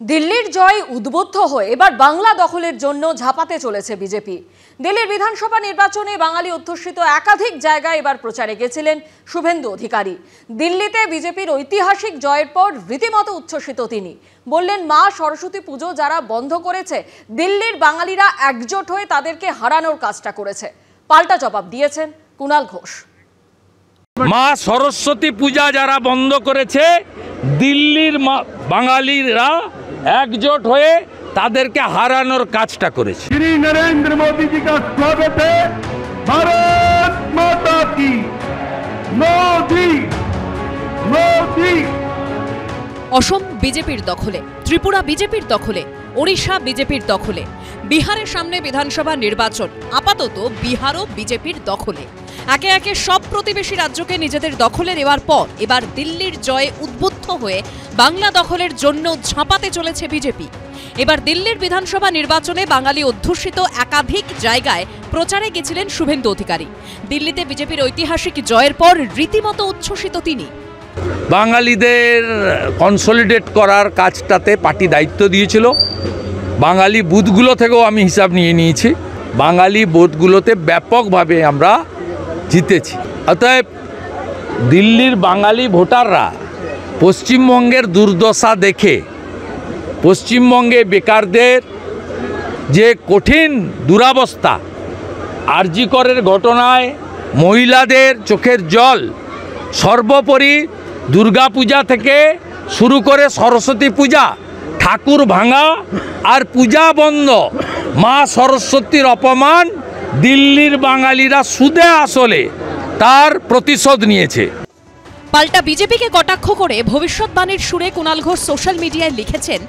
দিল্লির জয় উদ্বুদ্ধ হয়ে এবার বাংলা দখলের জন্য ঝাঁপাতে চলেছে বিজেপি। দিল্লির বিধানসভা নির্বাচনে বাঙালি অধ্যুষিত একাধিক জায়গায় এবার প্রচারে গেছিলেন শুভেন্দু অধিকারী। দিল্লিতে বিজেপির ঐতিহাসিক জয়ের পর রীতিমতো উচ্ছ্বসিত তিনি। বললেন, মা সরস্বতী পুজো যারা বন্ধ করেছে, দিল্লির বাঙালিরা একজোট হয়ে তাদেরকে হারানোর কাজটা করেছে। পাল্টা জবাব দিয়েছেন কুণাল ঘোষ। মা সরস্বতী পূজা যারা বন্ধ করেছে, দিল্লির বাঙালিরা একজোট হয়ে তাদেরকে হারানোর কাজটা করেছে। श्री नरेंद्र मोदी जी का स्वागत है। भारत माता की। मोदी मोदी। অসম বিজেপির দখলে, ত্রিপুরা বিজেপির দখলে, ওড়িশা বিজেপির দখলে, বিহারের সামনে বিধানসভা নির্বাচন, আপাতত বিহারও বিজেপির দখলে। একে একে সব প্রতিবেশী রাজ্যকে নিজেদের দখলে নেওয়ার পর এবার দিল্লির জয়ে উদ্বুদ্ধ হয়ে বাংলা দখলের জন্য ঝাঁপাতে চলেছে বিজেপি। এবার দিল্লির বিধানসভা নির্বাচনে বাঙালি অধ্যুষিত একাধিক জায়গায় প্রচারে গেছিলেন শুভেন্দু অধিকারী। দিল্লিতে বিজেপির ঐতিহাসিক জয়ের পর রীতিমতো উচ্ছ্বসিত তিনি। বাঙালিদের কনসলিডেট করার কাজটাতে পার্টি দায়িত্ব দিয়েছিল। বাঙালি বুথগুলো থেকেও আমি হিসাব নিয়ে নিয়েছি। বাঙালি বুথগুলোতে ব্যাপকভাবে আমরা জিতেছি। অতএব দিল্লির বাঙালি ভোটাররা পশ্চিমবঙ্গের দুর্দশা দেখে, পশ্চিমবঙ্গে বেকারদের যে কঠিন দুরাবস্থা, আরজি করের ঘটনায় মহিলাদের চোখের জল, সর্বোপরি দুর্গাপূজা থেকে শুরু করে সরস্বতী পূজা, ঠাকুর ভাঙা আর পূজা বন্ধ, মা সরস্বতীর অপমান দিল্লির বাঙালিরা সুদে আসলে তার প্রতিশোধ নিয়েছে। পাল্টা বিজেপিকে কটাক্ষ করে ভবিষ্যৎবাণীর সুরে কুণাল ঘোষ সোশ্যাল মিডিয়ায় লিখেছেন,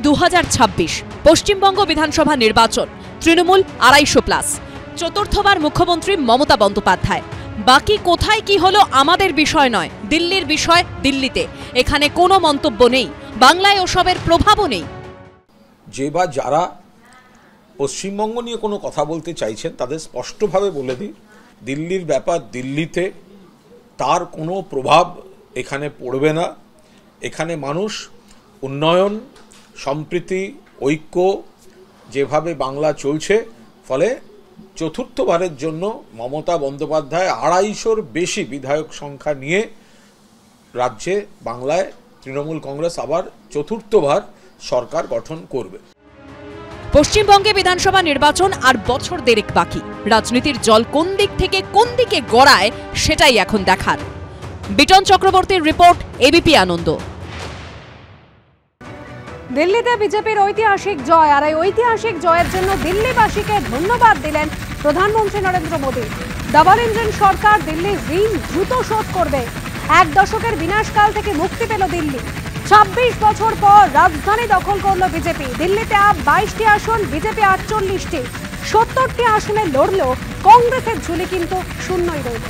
2026 পশ্চিমবঙ্গ বিধানসভা নির্বাচন, তৃণমূল 250+, চতুর্থবার মুখ্যমন্ত্রী মমতা বন্দ্যোপাধ্যায়। বাকি কোথায় কি হলো আমাদের বিষয় নয়, দিল্লির বিষয় দিল্লিতে, এখানে কোনো মন্তব্য নেই, বাংলায় ওসবের প্রভাবও নেই। যে বা যারা পশ্চিমবঙ্গ নিয়ে কোনো কথা বলতে চাইছেন তাদের স্পষ্টভাবে বলে দিই, দিল্লির ব্যাপার দিল্লিতে, তার কোনো প্রভাব এখানে পড়বে না। এখানে মানুষ উন্নয়ন, সম্প্রীতি, ঐক্য যেভাবে বাংলা চলছে, ফলে চতুর্থবারের জন্য মমতা বন্দ্যোপাধ্যায় 250-র বেশি বিধায়ক সংখ্যা নিয়ে রাজ্যে বাংলায় তৃণমূল কংগ্রেস আবার চতুর্থবার সরকার গঠন করবে। পশ্চিমবঙ্গে বিধানসভা নির্বাচন আর বছর দেড়েক বাকি। রাজনীতির জল কোন দিক থেকে কোন দিকে গড়ায় সেটাই এখন দেখার। বিটন চক্রবর্তীর রিপোর্ট, এবিপি আনন্দ। দিল্লিতে বিজেপির ঐতিহাসিক জয়, আর এই ঐতিহাসিক জয়ের জন্য দিল্লিবাসীকে ধন্যবাদ দিলেন প্রধানমন্ত্রী নরেন্দ্র মোদী। ডাবল ইঞ্জিন সরকার দিল্লির ঋণ দ্রুত শোধ করবে। 1 দশকের বিনাশকাল থেকে মুক্তি পেল দিল্লি। 26 বছর পর রাজধানী দখল করল বিজেপি। দিল্লিতে 22টি আসন, বিজেপি 48টি। 70টি আসনে লড়লেও কংগ্রেসের ঝুলি কিন্তু শূন্যই রইল।